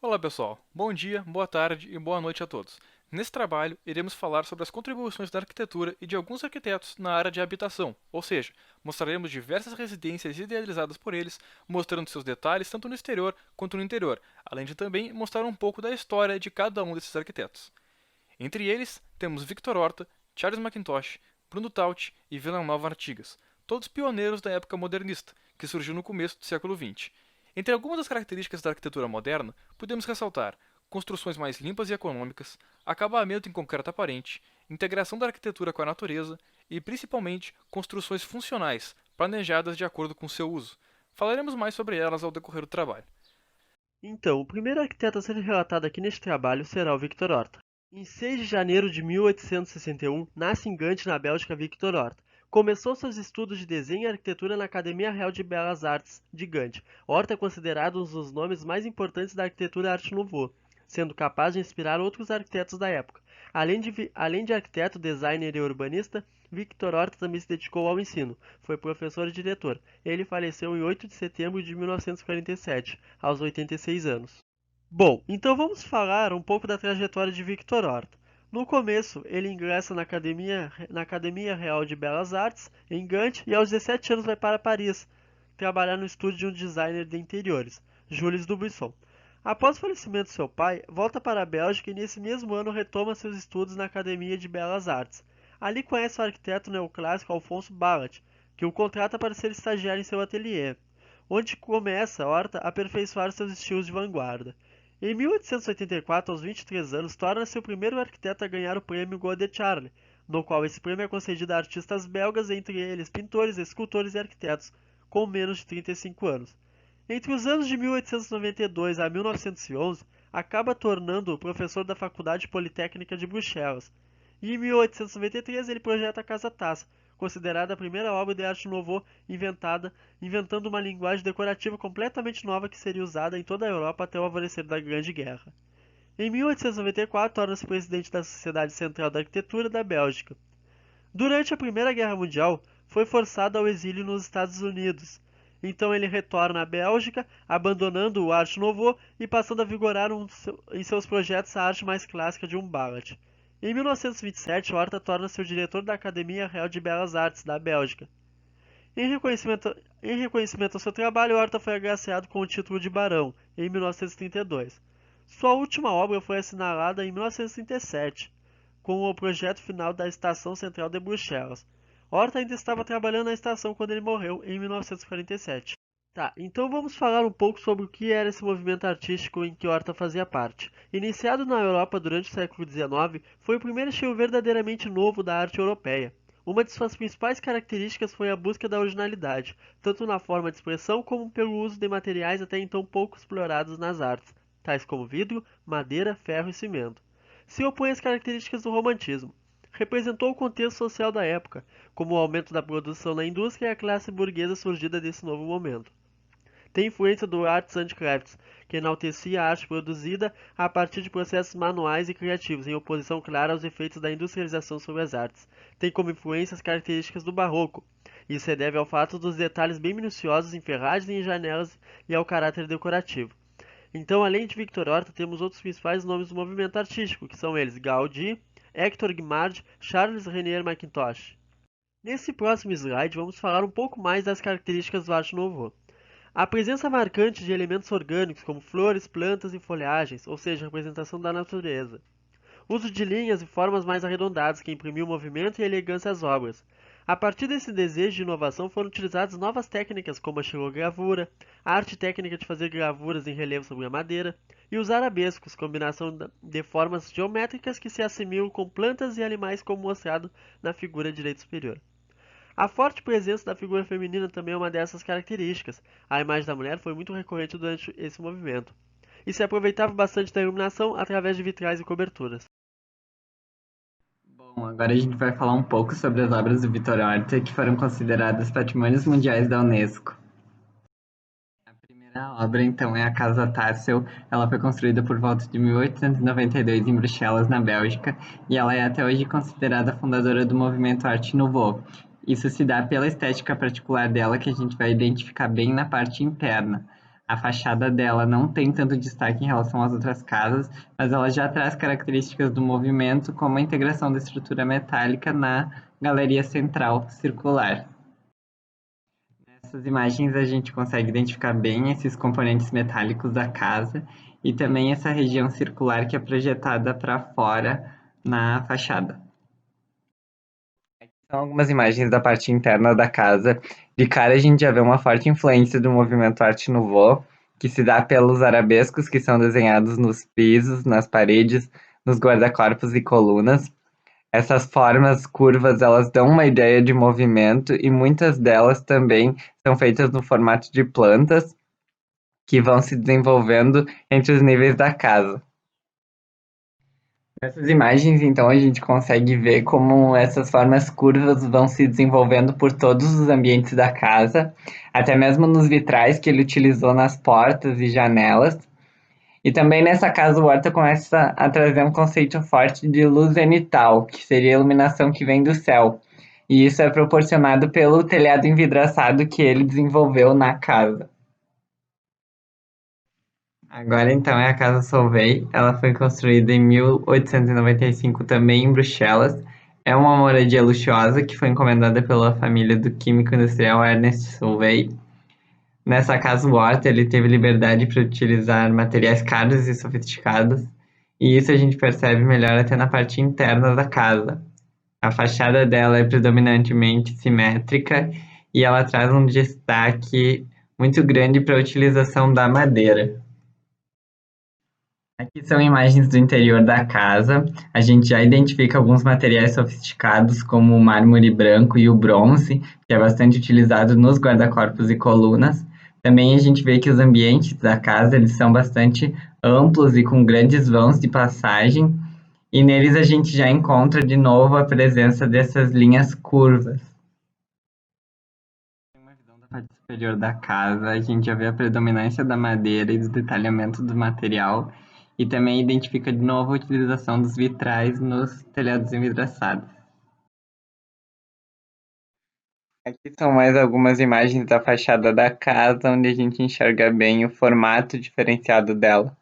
Olá pessoal, bom dia, boa tarde e boa noite a todos. Nesse trabalho, iremos falar sobre as contribuições da arquitetura e de alguns arquitetos na área de habitação, ou seja, mostraremos diversas residências idealizadas por eles, mostrando seus detalhes tanto no exterior quanto no interior, além de também mostrar um pouco da história de cada um desses arquitetos. Entre eles, temos Victor Horta, Charles Mackintosh, Bruno Taut e Villanova Artigas, todos pioneiros da época modernista, que surgiu no começo do século XX. Entre algumas das características da arquitetura moderna, podemos ressaltar construções mais limpas e econômicas, acabamento em concreto aparente, integração da arquitetura com a natureza e, principalmente, construções funcionais, planejadas de acordo com seu uso. Falaremos mais sobre elas ao decorrer do trabalho. Então, o primeiro arquiteto a ser relatado aqui neste trabalho será o Victor Horta. Em 6 de janeiro de 1861, nasce em Gand, na Bélgica, Victor Horta. Começou seus estudos de desenho e arquitetura na Academia Real de Belas Artes de Gand. Horta é considerado um dos nomes mais importantes da arquitetura Arte Nouveau, sendo capaz de inspirar outros arquitetos da época. Além de arquiteto, designer e urbanista, Victor Horta também se dedicou ao ensino. Foi professor e diretor. Ele faleceu em 8 de setembro de 1947, aos 86 anos. Bom, então vamos falar um pouco da trajetória de Victor Horta. No começo, ele ingressa na Academia Real de Belas Artes, em Gand, e aos 17 anos vai para Paris, trabalhar no estúdio de um designer de interiores, Jules Dubuisson. Após o falecimento de seu pai, volta para a Bélgica e nesse mesmo ano retoma seus estudos na Academia de Belas Artes. Ali conhece o arquiteto neoclássico Alphonse Ballat, que o contrata para ser estagiário em seu ateliê, onde começa Horta a aperfeiçoar seus estilos de vanguarda. Em 1884, aos 23 anos, torna-se o primeiro arquiteto a ganhar o prêmio Godet Charles, no qual esse prêmio é concedido a artistas belgas, entre eles pintores, escultores e arquitetos, com menos de 35 anos. Entre os anos de 1892 a 1911, acaba tornando professor da Faculdade Politécnica de Bruxelas. E em 1893 ele projeta a Casa Taça, considerada a primeira obra de arte nouveau inventando uma linguagem decorativa completamente nova que seria usada em toda a Europa até o alvorecer da Grande Guerra. Em 1894, torna-se presidente da Sociedade Central da Arquitetura da Bélgica. Durante a Primeira Guerra Mundial, foi forçado ao exílio nos Estados Unidos. Então ele retorna à Bélgica, abandonando o Arte Nouveau e passando a vigorar em seus projetos a arte mais clássica de Ballat. Em 1927, Horta torna-se o diretor da Academia Real de Belas Artes da Bélgica. Em reconhecimento ao seu trabalho, Horta foi agraciado com o título de barão, em 1932. Sua última obra foi assinalada em 1937, com o projeto final da Estação Central de Bruxelas. Horta ainda estava trabalhando na estação quando ele morreu, em 1947. Tá, então vamos falar um pouco sobre o que era esse movimento artístico em que Horta fazia parte. Iniciado na Europa durante o século XIX, foi o primeiro estilo verdadeiramente novo da arte europeia. Uma de suas principais características foi a busca da originalidade, tanto na forma de expressão como pelo uso de materiais até então pouco explorados nas artes, tais como vidro, madeira, ferro e cimento. Se opõe às características do romantismo. Representou o contexto social da época, como o aumento da produção na indústria e a classe burguesa surgida desse novo momento. Tem influência do Arts and Crafts, que enaltecia a arte produzida a partir de processos manuais e criativos, em oposição clara aos efeitos da industrialização sobre as artes. Tem como influência as características do barroco. Isso se deve ao fato dos detalhes bem minuciosos em ferragens e em janelas e ao caráter decorativo. Então, além de Victor Horta, temos outros principais nomes do movimento artístico, que são eles Gaudí, Hector Guimard, Charles René Mackintosh. Nesse próximo slide, vamos falar um pouco mais das características do Arte Nouveau. A presença marcante de elementos orgânicos como flores, plantas e folhagens, ou seja, a representação da natureza. Uso de linhas e formas mais arredondadas que imprimiu movimento e elegância às obras. A partir desse desejo de inovação foram utilizadas novas técnicas como a xilogravura, a arte técnica de fazer gravuras em relevo sobre a madeira, e os arabescos, combinação de formas geométricas que se assimilam com plantas e animais como mostrado na figura direita superior. A forte presença da figura feminina também é uma dessas características. A imagem da mulher foi muito recorrente durante esse movimento. E se aproveitava bastante da iluminação através de vitrais e coberturas. Bom, agora a gente vai falar um pouco sobre as obras do Victor Horta que foram consideradas patrimônios mundiais da Unesco. A primeira obra, então, é a Casa Tassel. Ela foi construída por volta de 1892 em Bruxelas, na Bélgica, e ela é até hoje considerada a fundadora do movimento Arte Nouveau. Isso se dá pela estética particular dela, que a gente vai identificar bem na parte interna. A fachada dela não tem tanto destaque em relação às outras casas, mas ela já traz características do movimento, como a integração da estrutura metálica na galeria central circular. Nessas imagens a gente consegue identificar bem esses componentes metálicos da casa e também essa região circular que é projetada para fora na fachada. Aqui são algumas imagens da parte interna da casa. De cara a gente já vê uma forte influência do movimento Art Nouveau, que se dá pelos arabescos que são desenhados nos pisos, nas paredes, nos guarda-corpos e colunas. Essas formas curvas, elas dão uma ideia de movimento e muitas delas também são feitas no formato de plantas que vão se desenvolvendo entre os níveis da casa. Nessas imagens, então, a gente consegue ver como essas formas curvas vão se desenvolvendo por todos os ambientes da casa, até mesmo nos vitrais que ele utilizou nas portas e janelas. E também nessa casa o Horta começa a trazer um conceito forte de luz zenital, que seria a iluminação que vem do céu. E isso é proporcionado pelo telhado envidraçado que ele desenvolveu na casa. Agora então é a Casa Solvay. Ela foi construída em 1895 também em Bruxelas. É uma moradia luxuosa que foi encomendada pela família do químico industrial Ernest Solvay. Nessa casa, o Horta ele teve liberdade para utilizar materiais caros e sofisticados, e isso a gente percebe melhor até na parte interna da casa. A fachada dela é predominantemente simétrica e ela traz um destaque muito grande para a utilização da madeira. Aqui são imagens do interior da casa. A gente já identifica alguns materiais sofisticados, como o mármore branco e o bronze, que é bastante utilizado nos guarda-corpos e colunas. Também a gente vê que os ambientes da casa eles são bastante amplos e com grandes vãos de passagem, e neles a gente já encontra de novo a presença dessas linhas curvas. Uma visão da parte superior da casa, a gente já vê a predominância da madeira e do detalhamento do material, e também identifica de novo a utilização dos vitrais nos telhados envidraçados. Aqui são mais algumas imagens da fachada da casa, onde a gente enxerga bem o formato diferenciado dela.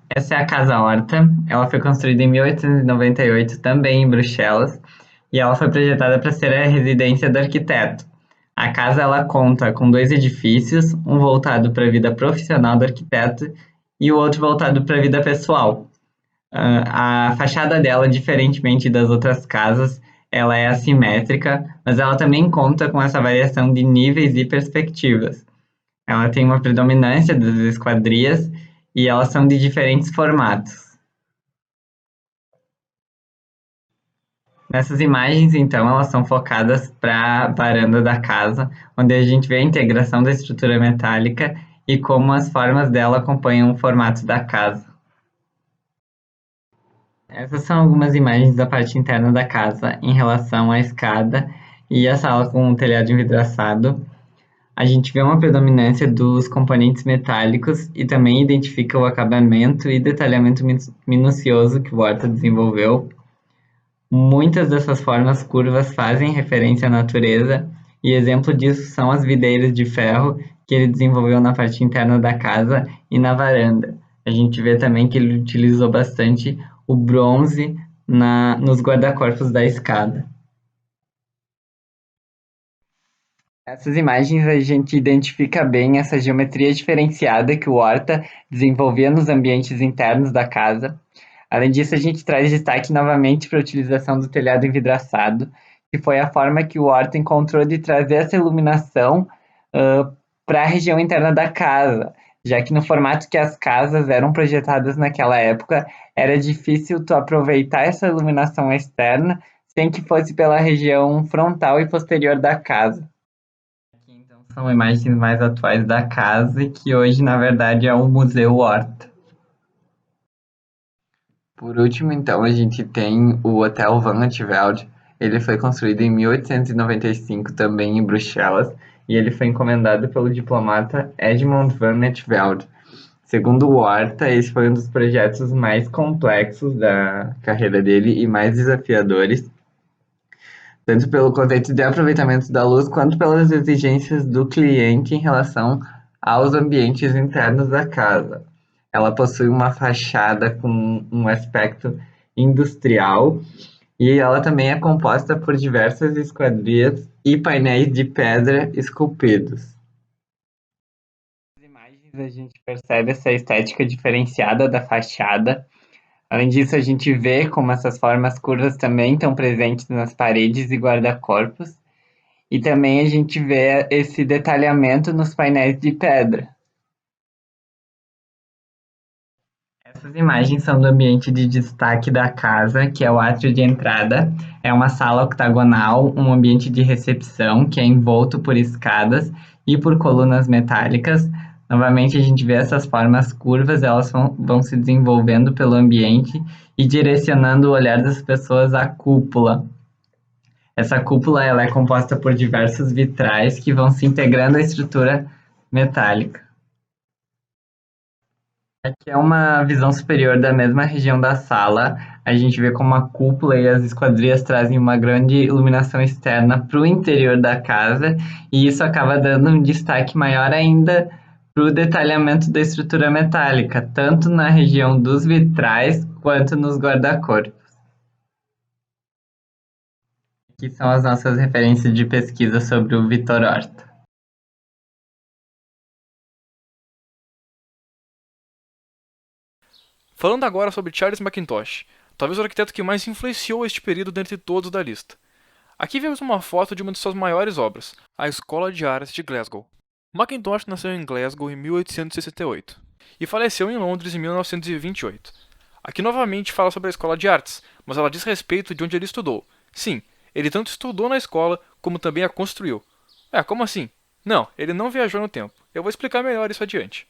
Essa é a Casa Horta. Ela foi construída em 1898, também em Bruxelas, e ela foi projetada para ser a residência do arquiteto. A casa ela conta com 2 edifícios, um voltado para a vida profissional do arquiteto e o outro voltado para a vida pessoal. A fachada dela, diferentemente das outras casas, ela é assimétrica, mas ela também conta com essa variação de níveis e perspectivas. Ela tem uma predominância das esquadrias e elas são de diferentes formatos. Nessas imagens, então, elas são focadas para a varanda da casa, onde a gente vê a integração da estrutura metálica e como as formas dela acompanham o formato da casa. Essas são algumas imagens da parte interna da casa em relação à escada e a sala com o telhado envidraçado. A gente vê uma predominância dos componentes metálicos e também identifica o acabamento e detalhamento minucioso que o Horta desenvolveu. Muitas dessas formas curvas fazem referência à natureza, e exemplo disso são as videiras de ferro que ele desenvolveu na parte interna da casa e na varanda. A gente vê também que ele utilizou bastante o bronze nos guarda-corpos da escada. Nessas imagens a gente identifica bem essa geometria diferenciada que o Horta desenvolvia nos ambientes internos da casa. Além disso, a gente traz destaque novamente para a utilização do telhado envidraçado, que foi a forma que o Horta encontrou de trazer essa iluminação para a região interna da casa, já que no formato que as casas eram projetadas naquela época, era difícil tu aproveitar essa iluminação externa sem que fosse pela região frontal e posterior da casa. Aqui então são imagens mais atuais da casa, que hoje na verdade é o Museu Horta. Por último, então, a gente tem o Hotel Van Antveld. Ele foi construído em 1895, também em Bruxelas, e ele foi encomendado pelo diplomata Edmond Van Antveld. Segundo o Horta, esse foi um dos projetos mais complexos da carreira dele e mais desafiadores. tanto pelo conceito de aproveitamento da luz quanto pelas exigências do cliente em relação aos ambientes internos da casa. Ela possui uma fachada com um aspecto industrial e ela também é composta por diversas esquadrias e painéis de pedra esculpidos. Nas imagens a gente percebe essa estética diferenciada da fachada. Além disso, a gente vê como essas formas curvas também estão presentes nas paredes e guarda-corpos. E também a gente vê esse detalhamento nos painéis de pedra. Essas imagens são do ambiente de destaque da casa, que é o átrio de entrada. É uma sala octagonal, um ambiente de recepção, que é envolto por escadas e por colunas metálicas. Novamente, a gente vê essas formas curvas, elas vão se desenvolvendo pelo ambiente e direcionando o olhar das pessoas à cúpula. Essa cúpula ela é composta por diversos vitrais que vão se integrando à estrutura metálica. Aqui é uma visão superior da mesma região da sala. A gente vê como a cúpula e as esquadrias trazem uma grande iluminação externa para o interior da casa, e isso acaba dando um destaque maior ainda para o detalhamento da estrutura metálica, tanto na região dos vitrais quanto nos guarda-corpos. Aqui são as nossas referências de pesquisa sobre o Victor Horta. Falando agora sobre Charles Mackintosh, talvez o arquiteto que mais influenciou este período dentre todos da lista. Aqui vemos uma foto de uma de suas maiores obras, a Escola de Artes de Glasgow. Mackintosh nasceu em Glasgow em 1868 e faleceu em Londres em 1928. Aqui novamente fala sobre a Escola de Artes, mas ela diz respeito de onde ele estudou. Sim, ele tanto estudou na escola como também a construiu. Como assim? Não, ele não viajou no tempo. Eu vou explicar melhor isso adiante.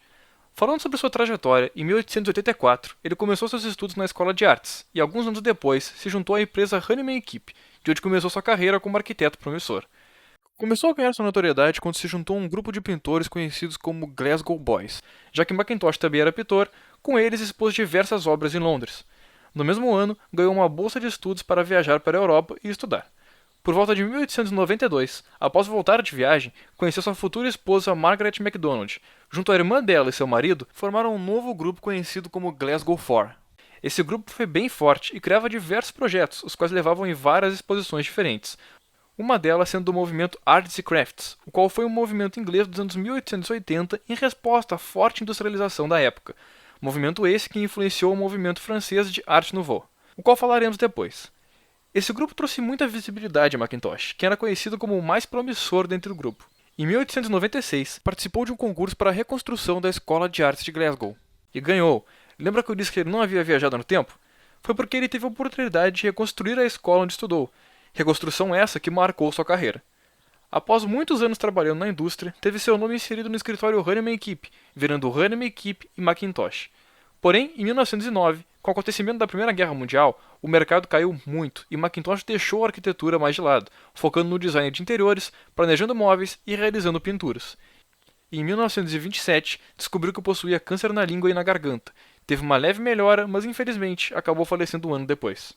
Falando sobre sua trajetória, em 1884, ele começou seus estudos na Escola de Artes e, alguns anos depois, se juntou à empresa Honeyman Equipe, de onde começou sua carreira como arquiteto promissor. Começou a ganhar sua notoriedade quando se juntou a um grupo de pintores conhecidos como Glasgow Boys, já que Mackintosh também era pintor, com eles expôs diversas obras em Londres. No mesmo ano, ganhou uma bolsa de estudos para viajar para a Europa e estudar. Por volta de 1892, após voltar de viagem, conheceu sua futura esposa Margaret MacDonald. Junto à irmã dela e seu marido, formaram um novo grupo conhecido como Glasgow Four. Esse grupo foi bem forte e criava diversos projetos, os quais levavam em várias exposições diferentes. Uma delas sendo do movimento Arts and Crafts, o qual foi um movimento inglês dos anos 1880 em resposta à forte industrialização da época. Movimento esse que influenciou o movimento francês de Art Nouveau, o qual falaremos depois. Esse grupo trouxe muita visibilidade a Mackintosh, que era conhecido como o mais promissor dentre o grupo. Em 1896, participou de um concurso para a reconstrução da Escola de Artes de Glasgow. E ganhou. Lembra que eu disse que ele não havia viajado no tempo? Foi porque ele teve a oportunidade de reconstruir a escola onde estudou. Reconstrução essa que marcou sua carreira. Após muitos anos trabalhando na indústria, teve seu nome inserido no escritório Honeyman Equipe, virando Honeyman Equipe e Mackintosh. Porém, em 1909, com o acontecimento da Primeira Guerra Mundial, o mercado caiu muito e Mackintosh deixou a arquitetura mais de lado, focando no design de interiores, planejando móveis e realizando pinturas. E em 1927, descobriu que possuía câncer na língua e na garganta. Teve uma leve melhora, mas infelizmente acabou falecendo um ano depois.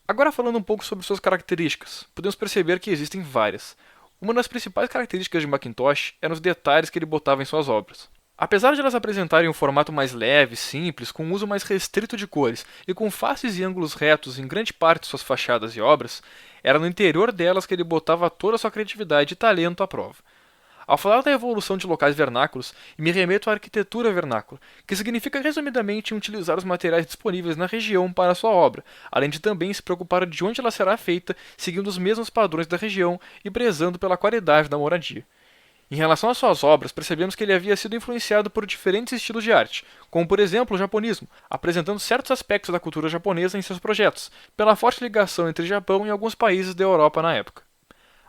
Agora falando um pouco sobre suas características, podemos perceber que existem várias. Uma das principais características de Mackintosh eram os detalhes que ele botava em suas obras. Apesar de elas apresentarem um formato mais leve, simples, com um uso mais restrito de cores e com faces e ângulos retos em grande parte de suas fachadas e obras, era no interior delas que ele botava toda a sua criatividade e talento à prova. Ao falar da evolução de locais vernáculos, me remeto à arquitetura vernácula, que significa resumidamente utilizar os materiais disponíveis na região para a sua obra, além de também se preocupar de onde ela será feita, seguindo os mesmos padrões da região e prezando pela qualidade da moradia. Em relação às suas obras, percebemos que ele havia sido influenciado por diferentes estilos de arte, como por exemplo o japonismo, apresentando certos aspectos da cultura japonesa em seus projetos, pela forte ligação entre Japão e alguns países da Europa na época.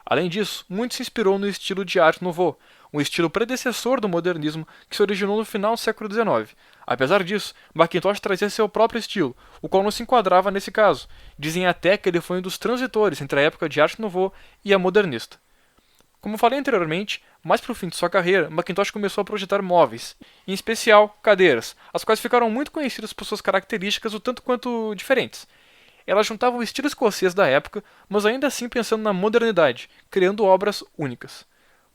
Além disso, muito se inspirou no estilo de Art Nouveau, um estilo predecessor do modernismo que se originou no final do século XIX. Apesar disso, Mackintosh trazia seu próprio estilo, o qual não se enquadrava nesse caso. Dizem até que ele foi um dos transitores entre a época de Art Nouveau e a modernista. Como falei anteriormente, mais para o fim de sua carreira, Mackintosh começou a projetar móveis, em especial cadeiras, as quais ficaram muito conhecidas por suas características o tanto quanto diferentes. Ela juntava o estilo escocês da época, mas ainda assim pensando na modernidade, criando obras únicas.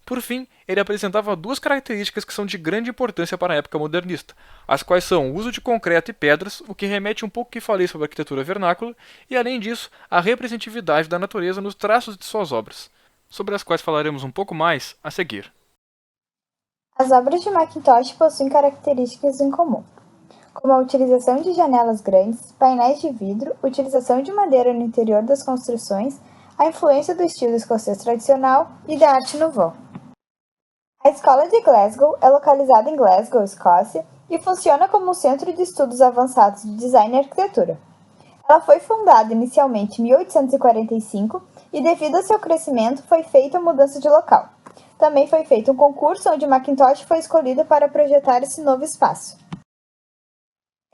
Por fim, ele apresentava duas características que são de grande importância para a época modernista, as quais são o uso de concreto e pedras, o que remete um pouco ao que falei sobre a arquitetura vernácula, e além disso, a representatividade da natureza nos traços de suas obras, sobre as quais falaremos um pouco mais a seguir. As obras de Mackintosh possuem características em comum, como a utilização de janelas grandes, painéis de vidro, utilização de madeira no interior das construções, a influência do estilo escocês tradicional e da Arte Nouveau. A Escola de Glasgow é localizada em Glasgow, Escócia, e funciona como um centro de estudos avançados de design e arquitetura. Ela foi fundada inicialmente em 1845 e, devido ao seu crescimento, foi feita a mudança de local. Também foi feito um concurso onde Mackintosh foi escolhida para projetar esse novo espaço.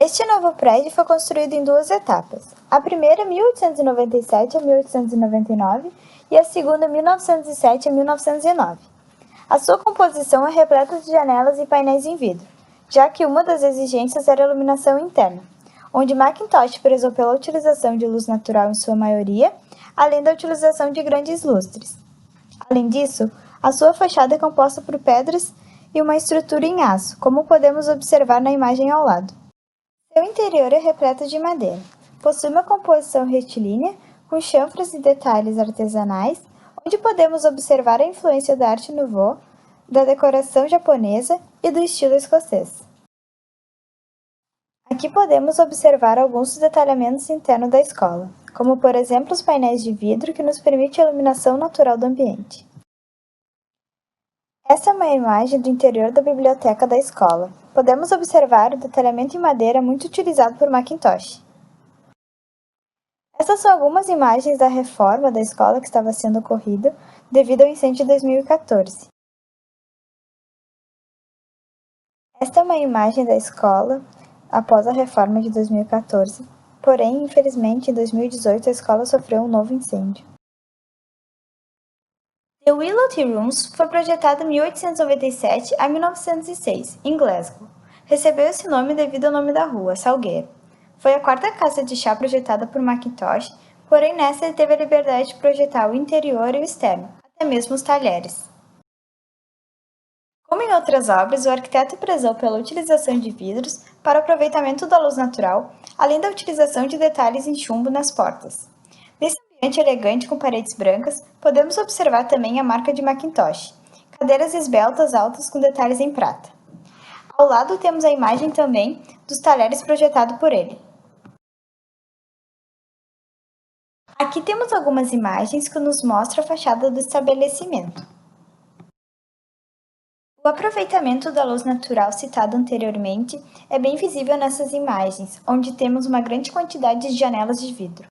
Este novo prédio foi construído em duas etapas. A primeira, 1897 a 1899, e a segunda, 1907 a 1909. A sua composição é repleta de janelas e painéis em vidro, já que uma das exigências era a iluminação interna, onde Mackintosh prezou pela utilização de luz natural em sua maioria, além da utilização de grandes lustres. Além disso, a sua fachada é composta por pedras e uma estrutura em aço, como podemos observar na imagem ao lado. Seu interior é repleto de madeira. Possui uma composição retilínea, com chanfres e detalhes artesanais, onde podemos observar a influência da Arte Nouveau, da decoração japonesa e do estilo escocês. Aqui podemos observar alguns dos detalhamentos internos da escola, como por exemplo os painéis de vidro que nos permite a iluminação natural do ambiente. Essa é uma imagem do interior da biblioteca da escola. Podemos observar o detalhamento em madeira muito utilizado por Mackintosh. Essas são algumas imagens da reforma da escola que estava sendo ocorrida devido ao incêndio de 2014. Esta é uma imagem da escola após a reforma de 2014, porém, infelizmente, em 2018 a escola sofreu um novo incêndio. The Willow Tea Rooms foi projetado em 1897 a 1906, em Glasgow. Recebeu esse nome devido ao nome da rua, Salgueiro. Foi a quarta casa de chá projetada por Mackintosh, porém nessa ele teve a liberdade de projetar o interior e o externo, até mesmo os talheres. Como em outras obras, o arquiteto prezou pela utilização de vidros para o aproveitamento da luz natural, além da utilização de detalhes em chumbo nas portas. Nesse ambiente elegante com paredes brancas, podemos observar também a marca de Mackintosh, cadeiras esbeltas altas com detalhes em prata. Ao lado temos a imagem também dos talheres projetados por ele. Aqui temos algumas imagens que nos mostram a fachada do estabelecimento. O aproveitamento da luz natural citado anteriormente é bem visível nessas imagens, onde temos uma grande quantidade de janelas de vidro.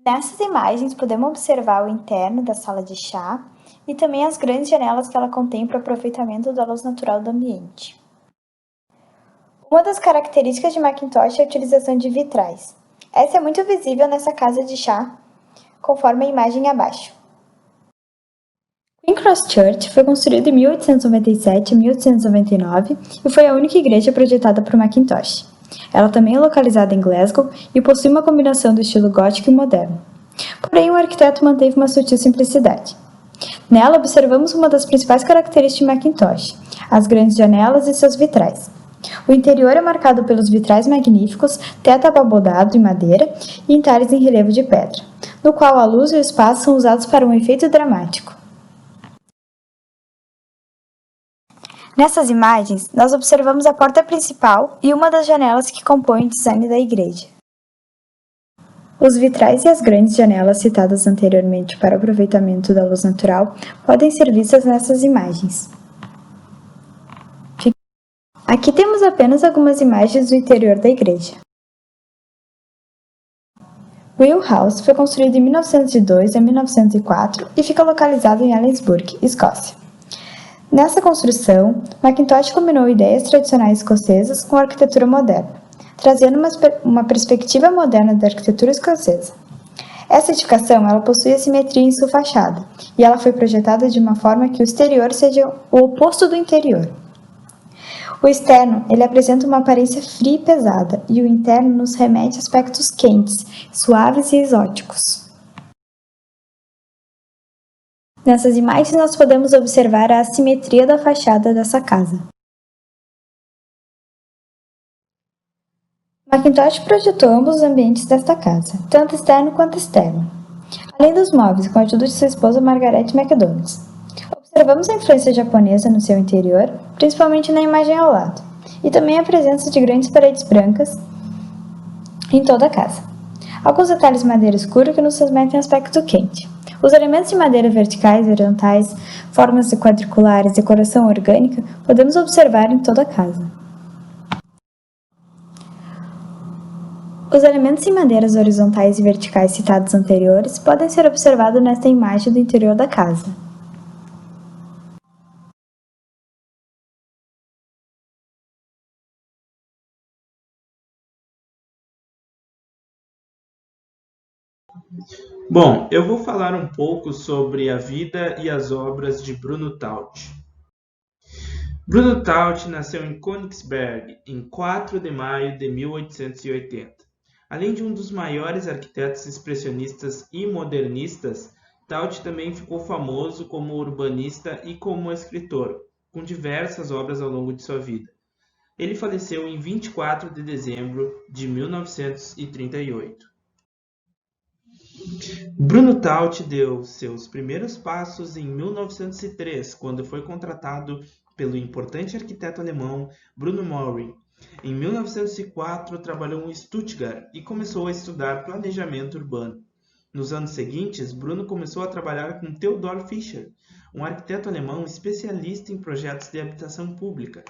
Nessas imagens podemos observar o interno da sala de chá e também as grandes janelas que ela contém para o aproveitamento da luz natural do ambiente. Uma das características de Mackintosh é a utilização de vitrais. Essa é muito visível nessa casa de chá, conforme a imagem abaixo. Queen Cross Church foi construída em 1897 a 1899 e foi a única igreja projetada por Mackintosh. Ela também é localizada em Glasgow e possui uma combinação do estilo gótico e moderno. Porém, o arquiteto manteve uma sutil simplicidade. Nela, observamos uma das principais características de Mackintosh, as grandes janelas e seus vitrais. O interior é marcado pelos vitrais magníficos, teto abobodado em madeira e entalhes em relevo de pedra, no qual a luz e o espaço são usados para um efeito dramático. Nessas imagens, nós observamos a porta principal e uma das janelas que compõem o design da igreja. Os vitrais e as grandes janelas citadas anteriormente para o aproveitamento da luz natural podem ser vistas nessas imagens. Aqui temos apenas algumas imagens do interior da igreja. Will House foi construído em 1902 a 1904 e fica localizado em Helensburgh, Escócia. Nessa construção, Mackintosh combinou ideias tradicionais escocesas com a arquitetura moderna, trazendo uma perspectiva moderna da arquitetura escocesa. Essa edificação ela possui assimetria em sua fachada, e ela foi projetada de uma forma que o exterior seja o oposto do interior. O externo, ele apresenta uma aparência fria e pesada, e o interno nos remete a aspectos quentes, suaves e exóticos. Nessas imagens nós podemos observar a assimetria da fachada dessa casa. Macintosh projetou ambos os ambientes desta casa, tanto externo quanto externo, além dos móveis, com a ajuda de sua esposa Margaret McDonald. Observamos a influência japonesa no seu interior, principalmente na imagem ao lado, e também a presença de grandes paredes brancas em toda a casa. Alguns detalhes de madeira escura que nos transmitem aspecto quente. Os elementos de madeira verticais e horizontais, formas quadriculares e decoração orgânica, podemos observar em toda a casa. Os elementos em madeiras horizontais e verticais citados anteriores podem ser observados nesta imagem do interior da casa. Bom, eu vou falar um pouco sobre a vida e as obras de Bruno Taut. Bruno Taut nasceu em Königsberg em 4 de maio de 1880. Além de um dos maiores arquitetos expressionistas e modernistas, Taut também ficou famoso como urbanista e como escritor, com diversas obras ao longo de sua vida. Ele faleceu em 24 de dezembro de 1938. Bruno Taut deu seus primeiros passos em 1903, quando foi contratado pelo importante arquiteto alemão Bruno Maury. Em 1904, trabalhou em Stuttgart e começou a estudar planejamento urbano. Nos anos seguintes, Bruno começou a trabalhar com Theodor Fischer, um arquiteto alemão especialista em projetos de habitação pública.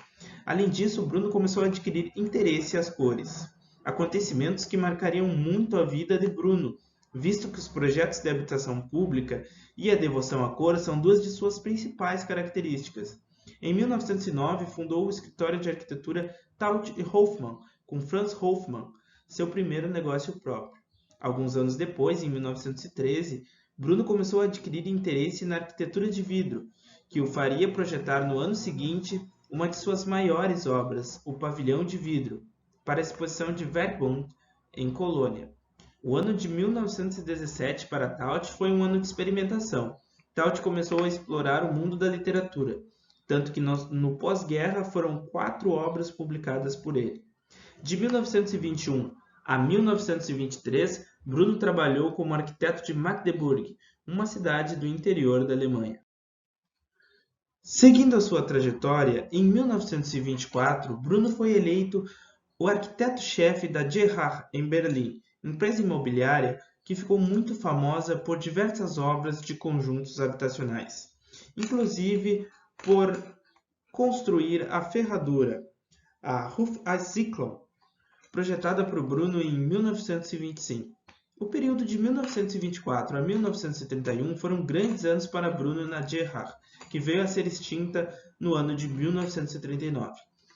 Além disso, Bruno começou a adquirir interesse às cores, acontecimentos que marcariam muito a vida de Bruno, visto que os projetos de habitação pública e a devoção à cor são duas de suas principais características. Em 1909, fundou o escritório de arquitetura Taut e Hofmann, com Franz Hofmann, seu primeiro negócio próprio. Alguns anos depois, em 1913, Bruno começou a adquirir interesse na arquitetura de vidro, que o faria projetar no ano seguinte uma de suas maiores obras, o Pavilhão de Vidro, para a exposição de Werkbund, em Colônia. O ano de 1917 para Taut foi um ano de experimentação. Taut começou a explorar o mundo da literatura, tanto que no pós-guerra foram 4 obras publicadas por ele. De 1921 a 1923, Bruno trabalhou como arquiteto de Magdeburg, uma cidade do interior da Alemanha. Seguindo a sua trajetória, em 1924, Bruno foi eleito o arquiteto-chefe da Gerhard em Berlim, empresa imobiliária que ficou muito famosa por diversas obras de conjuntos habitacionais, inclusive por construir a ferradura, a Hofeisensiedlung, projetada por Bruno em 1925. O período de 1924 a 1931 foram grandes anos para Bruno na Gerhard, que veio a ser extinta no ano de 1939.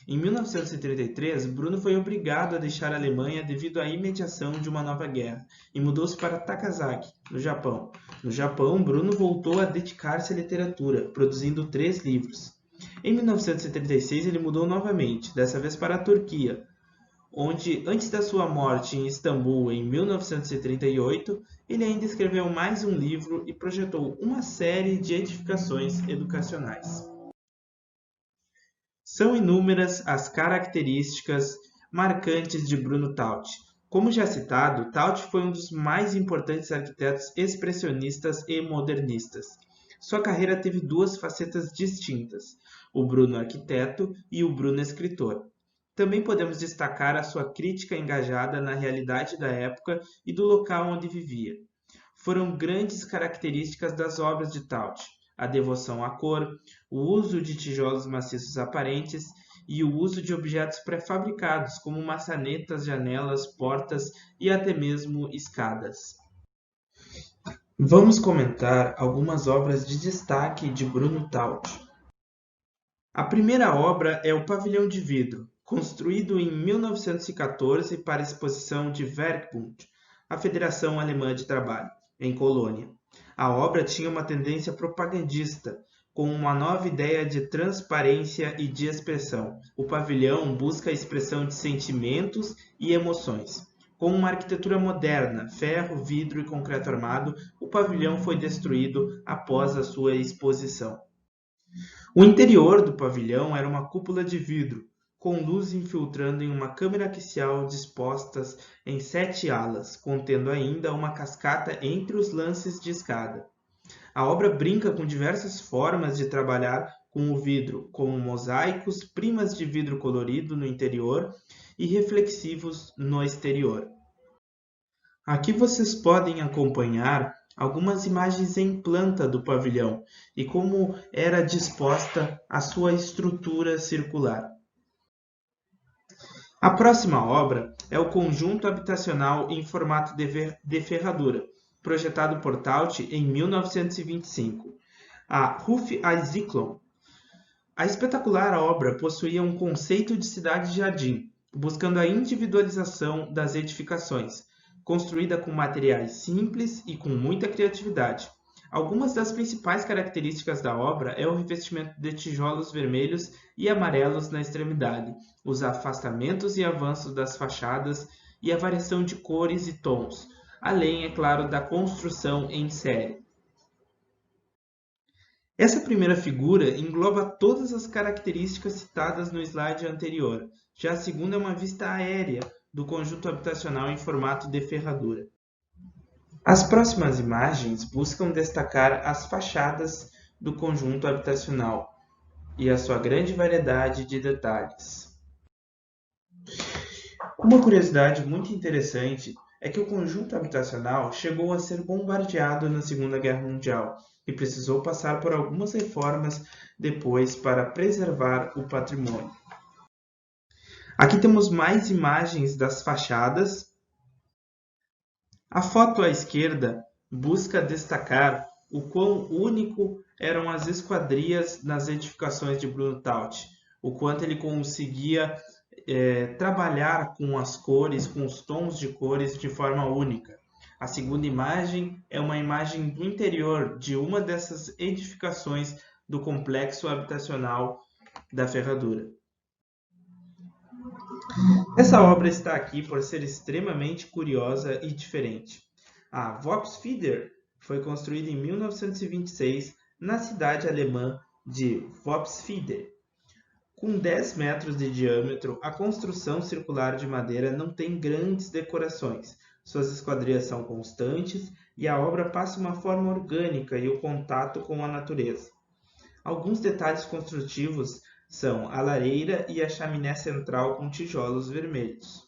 Em 1933, Bruno foi obrigado a deixar a Alemanha devido à imediação de uma nova guerra e mudou-se para Takasaki, no Japão. No Japão, Bruno voltou a dedicar-se à literatura, produzindo 3 livros. Em 1936, ele mudou novamente, dessa vez para a Turquia, onde, antes da sua morte em Istambul em 1938, ele ainda escreveu mais um livro e projetou uma série de edificações educacionais. São inúmeras as características marcantes de Bruno Taut. Como já citado, Taut foi um dos mais importantes arquitetos expressionistas e modernistas. Sua carreira teve 2 facetas distintas, o Bruno arquiteto e o Bruno escritor. Também podemos destacar a sua crítica engajada na realidade da época e do local onde vivia. Foram grandes características das obras de Taut: a devoção à cor, o uso de tijolos maciços aparentes e o uso de objetos pré-fabricados, como maçanetas, janelas, portas e até mesmo escadas. Vamos comentar algumas obras de destaque de Bruno Taut. A primeira obra é o Pavilhão de Vidro, construído em 1914 para a exposição de Werkbund, a Federação Alemã de Trabalho, em Colônia. A obra tinha uma tendência propagandista, com uma nova ideia de transparência e de expressão. O pavilhão busca a expressão de sentimentos e emoções. Com uma arquitetura moderna, ferro, vidro e concreto armado, o pavilhão foi destruído após a sua exposição. O interior do pavilhão era uma cúpula de vidro, com luz infiltrando em uma câmara axial dispostas em 7 alas, contendo ainda uma cascata entre os lances de escada. A obra brinca com diversas formas de trabalhar com o vidro, como mosaicos, primas de vidro colorido no interior e reflexivos no exterior. Aqui vocês podem acompanhar algumas imagens em planta do pavilhão e como era disposta a sua estrutura circular. A próxima obra é o conjunto habitacional em formato de ferradura, projetado por Taut em 1925, a Ruf Zyklon. A espetacular obra possuía um conceito de cidade-jardim, buscando a individualização das edificações, construída com materiais simples e com muita criatividade. Algumas das principais características da obra é o revestimento de tijolos vermelhos e amarelos na extremidade, os afastamentos e avanços das fachadas e a variação de cores e tons, além, é claro, da construção em série. Essa primeira figura engloba todas as características citadas no slide anterior. Já a segunda é uma vista aérea do conjunto habitacional em formato de ferradura. As próximas imagens buscam destacar as fachadas do conjunto habitacional e a sua grande variedade de detalhes. Uma curiosidade muito interessante é que o conjunto habitacional chegou a ser bombardeado na Segunda Guerra Mundial e precisou passar por algumas reformas depois para preservar o patrimônio. Aqui temos mais imagens das fachadas. A foto à esquerda busca destacar o quão único eram as esquadrias nas edificações de Bruno Taut, o quanto ele conseguia trabalhar com as cores, com os tons de cores de forma única. A segunda imagem é uma imagem do interior de uma dessas edificações do complexo habitacional da Ferradura. Essa obra está aqui por ser extremamente curiosa e diferente. A Vopsfieder foi construída em 1926 na cidade alemã de Vopsfieder. Com 10 metros de diâmetro, a construção circular de madeira não tem grandes decorações. Suas esquadrias são constantes e a obra passa uma forma orgânica e o contato com a natureza. Alguns detalhes construtivos são a lareira e a chaminé central com tijolos vermelhos.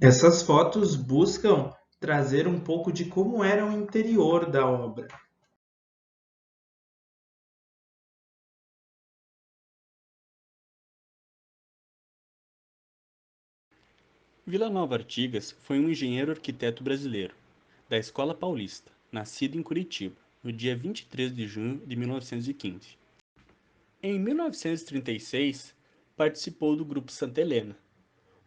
Essas fotos buscam trazer um pouco de como era o interior da obra. Vila Nova Artigas foi um engenheiro arquiteto brasileiro, da Escola Paulista, nascido em Curitiba, no dia 23 de junho de 1915. Em 1936, participou do Grupo Santa Helena,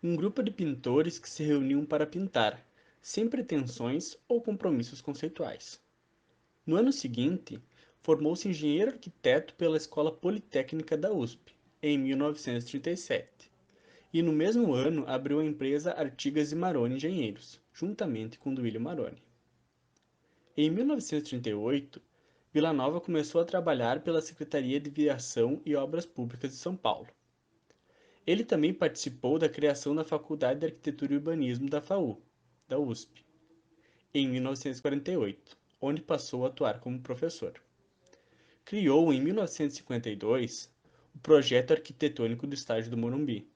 um grupo de pintores que se reuniam para pintar, sem pretensões ou compromissos conceituais. No ano seguinte, formou-se engenheiro arquiteto pela Escola Politécnica da USP, em 1937. E no mesmo ano abriu a empresa Artigas e Maroni Engenheiros, juntamente com Duílio Maroni. Em 1938, Vila Nova começou a trabalhar pela Secretaria de Viação e Obras Públicas de São Paulo. Ele também participou da criação da Faculdade de Arquitetura e Urbanismo da FAU, da USP, em 1948, onde passou a atuar como professor. Criou, em 1952, o Projeto Arquitetônico do Estádio do Morumbi,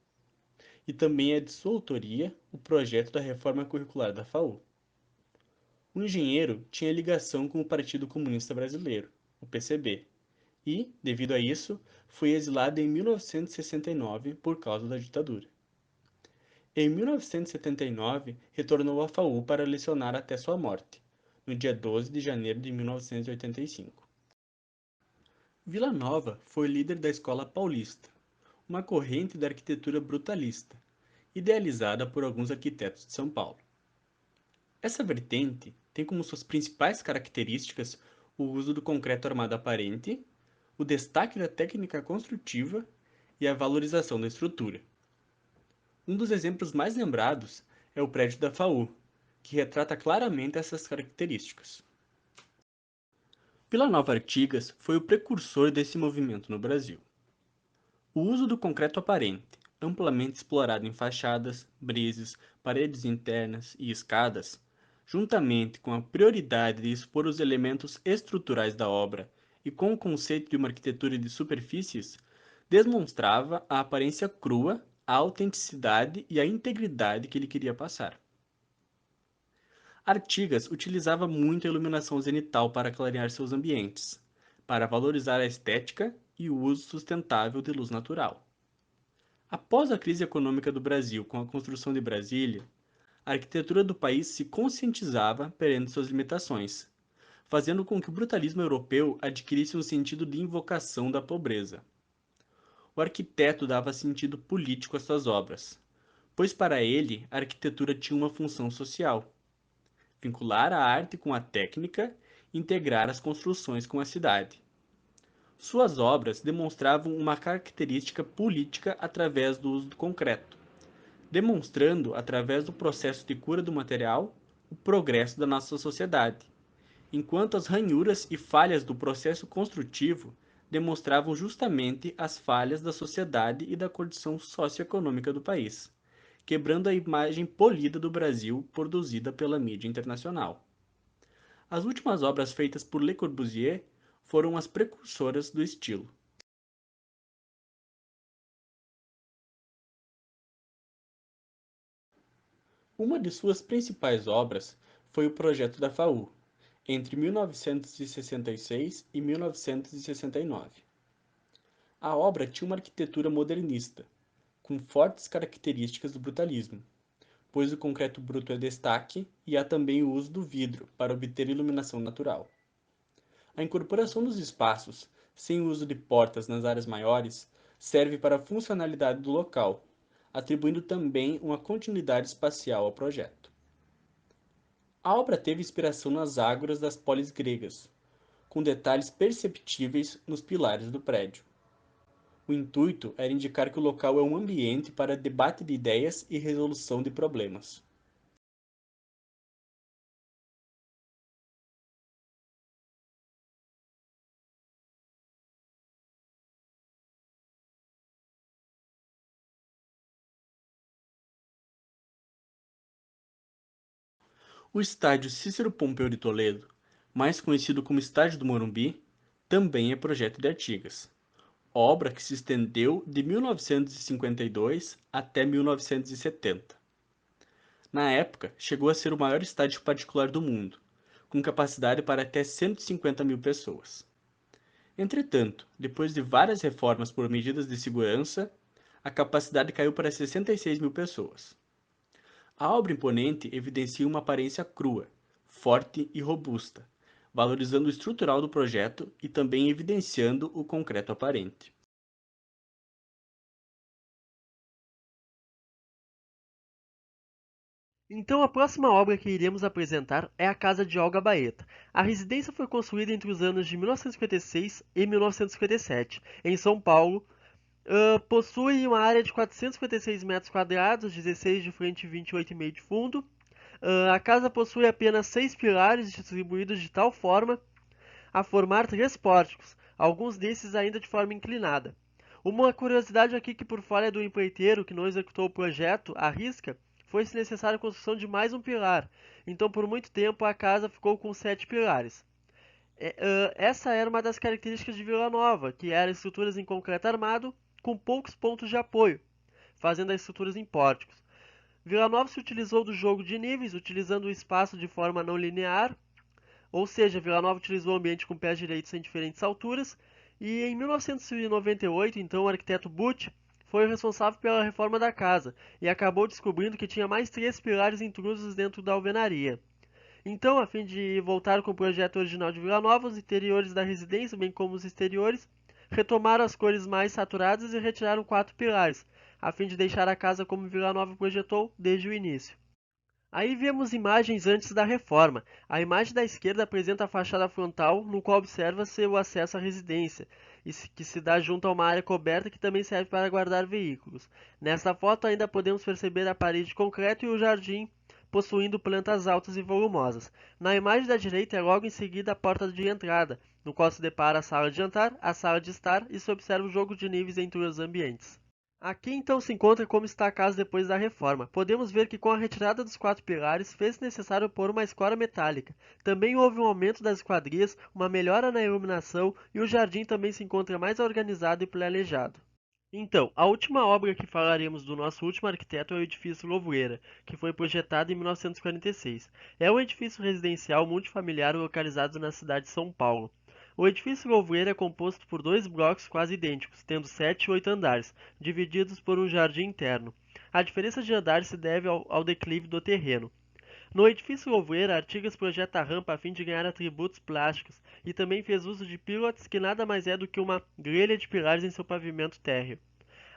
e também é de sua autoria o projeto da reforma curricular da FAU. O engenheiro tinha ligação com o Partido Comunista Brasileiro, o PCB, e, devido a isso, foi exilado em 1969 por causa da ditadura. Em 1979, retornou à FAU para lecionar até sua morte, no dia 12 de janeiro de 1985. Vila Nova foi líder da Escola Paulista, uma corrente da arquitetura brutalista, idealizada por alguns arquitetos de São Paulo. Essa vertente tem como suas principais características o uso do concreto armado aparente, o destaque da técnica construtiva e a valorização da estrutura. Um dos exemplos mais lembrados é o prédio da FAU, que retrata claramente essas características. Vila Nova Artigas foi o precursor desse movimento no Brasil. O uso do concreto aparente, amplamente explorado em fachadas, brises, paredes internas e escadas, juntamente com a prioridade de expor os elementos estruturais da obra e com o conceito de uma arquitetura de superfícies, demonstrava a aparência crua, a autenticidade e a integridade que ele queria passar. Artigas utilizava muito a iluminação zenital para clarear seus ambientes, para valorizar a estética e o uso sustentável de luz natural. Após a crise econômica do Brasil com a construção de Brasília, a arquitetura do país se conscientizava perante suas limitações, fazendo com que o brutalismo europeu adquirisse um sentido de invocação da pobreza. O arquiteto dava sentido político às suas obras, pois para ele a arquitetura tinha uma função social: vincular a arte com a técnica e integrar as construções com a cidade. Suas obras demonstravam uma característica política através do uso do concreto, demonstrando, através do processo de cura do material, o progresso da nossa sociedade, enquanto as ranhuras e falhas do processo construtivo demonstravam justamente as falhas da sociedade e da condição socioeconômica do país, quebrando a imagem polida do Brasil produzida pela mídia internacional. As últimas obras feitas por Le Corbusier foram as precursoras do estilo. Uma de suas principais obras foi o projeto da FAU, entre 1966 e 1969. A obra tinha uma arquitetura modernista, com fortes características do brutalismo, pois o concreto bruto é destaque e há também o uso do vidro para obter iluminação natural. A incorporação dos espaços, sem o uso de portas nas áreas maiores, serve para a funcionalidade do local, atribuindo também uma continuidade espacial ao projeto. A obra teve inspiração nas ágoras das polis gregas, com detalhes perceptíveis nos pilares do prédio. O intuito era indicar que o local é um ambiente para debate de ideias e resolução de problemas. O estádio Cícero Pompeu de Toledo, mais conhecido como Estádio do Morumbi, também é projeto de Artigas, obra que se estendeu de 1952 até 1970. Na época, chegou a ser o maior estádio particular do mundo, com capacidade para até 150 mil pessoas. Entretanto, depois de várias reformas por medidas de segurança, a capacidade caiu para 66 mil pessoas. A obra imponente evidencia uma aparência crua, forte e robusta, valorizando o estrutural do projeto e também evidenciando o concreto aparente. Então a próxima obra que iremos apresentar é a Casa de Olga Baeta. A residência foi construída entre os anos de 1956 e 1957, em São Paulo. Possui uma área de 456 metros quadrados, 16 de frente e 28,5 de fundo. A casa possui apenas 6 pilares distribuídos de tal forma a formar 3 pórticos, alguns desses ainda de forma inclinada. Uma curiosidade aqui que por falha do empreiteiro que não executou o projeto à risca, foi-se necessária a construção de mais um pilar, então por muito tempo a casa ficou com 7 pilares. Essa era uma das características de Vila Nova, que eram estruturas em concreto armado com poucos pontos de apoio, fazendo as estruturas em pórticos. Vila Nova se utilizou do jogo de níveis, utilizando o espaço de forma não linear, ou seja, Vila Nova utilizou o ambiente com pés direitos em diferentes alturas, e em 1998, então, o arquiteto Butch foi o responsável pela reforma da casa, e acabou descobrindo que tinha mais 3 pilares intrusos dentro da alvenaria. Então, a fim de voltar com o projeto original de Vila Nova, os interiores da residência, bem como os exteriores, retomaram as cores mais saturadas e retiraram 4 pilares, a fim de deixar a casa como Vila Nova projetou desde o início. Aí vemos imagens antes da reforma. A imagem da esquerda apresenta a fachada frontal, no qual observa-se o acesso à residência, que se dá junto a uma área coberta que também serve para guardar veículos. Nesta foto ainda podemos perceber a parede de concreto e o jardim, possuindo plantas altas e volumosas. Na imagem da direita é logo em seguida a porta de entrada, no qual se depara a sala de jantar, a sala de estar e se observa o jogo de níveis entre os ambientes. Aqui então se encontra como está a casa depois da reforma. Podemos ver que com a retirada dos 4 pilares fez-se necessário pôr uma escora metálica. Também houve um aumento das esquadrias, uma melhora na iluminação e o jardim também se encontra mais organizado e planejado. Então, a última obra que falaremos do nosso último arquiteto é o edifício Louveira, que foi projetado em 1946. É um edifício residencial multifamiliar localizado na cidade de São Paulo. O edifício Louveira é composto por 2 blocos quase idênticos, tendo 7 e 8 andares, divididos por um jardim interno. A diferença de andares se deve ao declive do terreno. No edifício Louveira, Artigas projeta a rampa a fim de ganhar atributos plásticos e também fez uso de pilotes, que nada mais é do que uma grelha de pilares em seu pavimento térreo.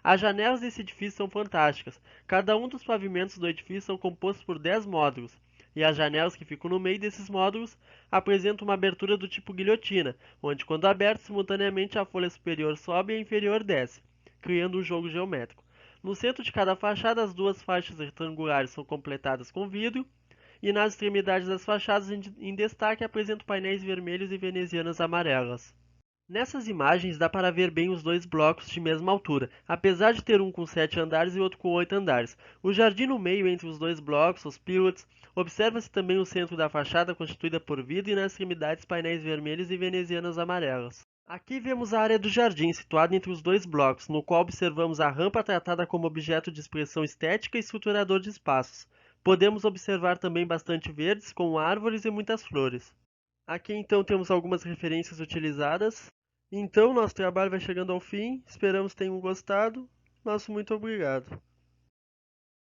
As janelas desse edifício são fantásticas. Cada um dos pavimentos do edifício são compostos por 10 módulos, e as janelas que ficam no meio desses módulos apresentam uma abertura do tipo guilhotina, onde quando aberto simultaneamente a folha superior sobe e a inferior desce, criando um jogo geométrico. No centro de cada fachada, as 2 faixas retangulares são completadas com vidro, e nas extremidades das fachadas em destaque apresentam painéis vermelhos e venezianas amarelas. Nessas imagens dá para ver bem os 2 blocos de mesma altura, apesar de ter um com 7 andares e outro com 8 andares. O jardim no meio entre os 2 blocos, os pilots, observa-se também o centro da fachada constituída por vidro e nas extremidades painéis vermelhos e venezianas amarelas. Aqui vemos a área do jardim, situada entre os 2 blocos, no qual observamos a rampa tratada como objeto de expressão estética e estruturador de espaços. Podemos observar também bastante verdes, com árvores e muitas flores. Aqui então temos algumas referências utilizadas. Então nosso trabalho vai chegando ao fim, esperamos que tenham gostado. Nosso muito obrigado.